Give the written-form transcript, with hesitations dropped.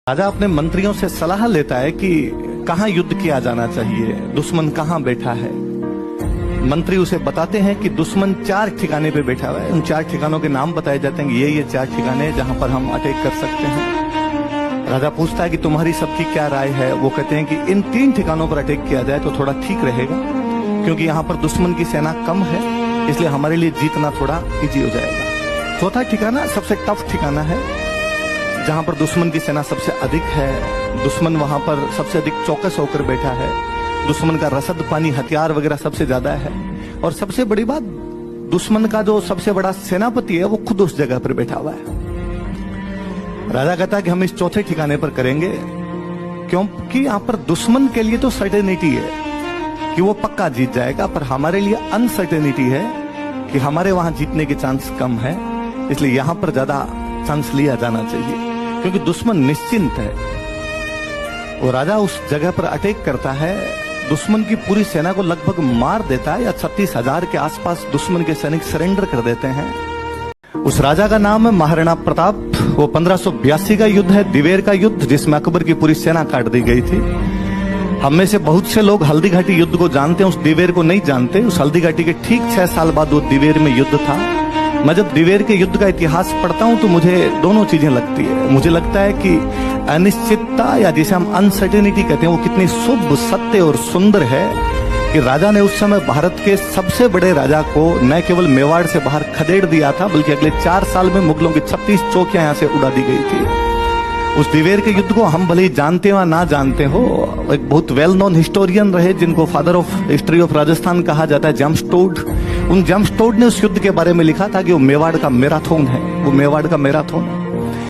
राजा अपने मंत्रियों से सलाह लेता है कि कहाँ युद्ध किया जाना चाहिए, दुश्मन कहाँ बैठा है। मंत्री उसे बताते हैं कि दुश्मन 4 ठिकाने पे बैठा हुआ है। उन 4 ठिकानों के नाम बताए जाते हैं, ये 4 ठिकाने जहां पर हम अटैक कर सकते हैं। राजा पूछता है कि तुम्हारी सबकी क्या राय है। वो कहते हैं कि इन 3 ठिकानों पर अटैक किया जाए तो थोड़ा ठीक रहेगा, क्योंकि यहाँ पर दुश्मन की सेना कम है, इसलिए हमारे लिए जीतना थोड़ा इजी हो जाएगा। चौथा ठिकाना सबसे टफ ठिकाना है, जहां पर दुश्मन की सेना सबसे अधिक है, दुश्मन वहां पर सबसे अधिक चौकस होकर बैठा है, दुश्मन का रसद पानी हथियार वगैरह सबसे ज्यादा है, और सबसे बड़ी बात दुश्मन का जो सबसे बड़ा सेनापति है वो खुद उस जगह पर बैठा हुआ है। राजा कहता है कि हम इस चौथे ठिकाने पर करेंगे, क्योंकि यहां पर दुश्मन के लिए तो सर्टेनिटी है कि वो पक्का जीत जाएगा, पर हमारे लिए अनसर्टेनिटी है कि हमारे वहां जीतने के चांस कम है, इसलिए यहां पर ज्यादा चांस लिया जाना चाहिए, क्योंकि दुश्मन निश्चिंत है। वो राजा उस जगह पर अटैक करता है, दुश्मन की पूरी सेना को लगभग मार देता है, या 36,000 के आसपास दुश्मन के सैनिक सरेंडर कर देते हैं। उस राजा का नाम है महाराणा प्रताप। वो 1582 का युद्ध है, दिवेर का युद्ध, जिसमें अकबर की पूरी सेना काट दी गई थी। हम में से बहुत से लोग हल्दी घाटी युद्ध को जानते हैं, उस दिवेर को नहीं जानते। उस हल्दी घाटी के ठीक 6 साल बाद वो दिवेर में युद्ध था। मैं जब दिवेर के युद्ध का इतिहास पढ़ता हूं तो मुझे दोनों चीजें लगती है। मुझे लगता है कि अनिश्चितता, या जिसे हम अनसर्टेनिटी कहते हैं, वो कितनी शुभ, सत्य और सुंदर है कि राजा ने उस समय भारत के सबसे बड़े राजा को न केवल मेवाड़ से बाहर खदेड़ दिया था, बल्कि अगले 4 साल में मुगलों की 36 चौकियां यहां से उड़ा दी गई थी। उस दिवेर के युद्ध को हम भले ही जानते हो या ना जानते हो, एक बहुत वेल नोन हिस्टोरियन रहे जिनको father of history of Rajasthan कहा जाता है, जेम्स टोड। उन जेम्स टोड ने उस युद्ध के बारे में लिखा था कि वो मेवाड़ का मैराथन है, वो मेवाड़ का मैराथन।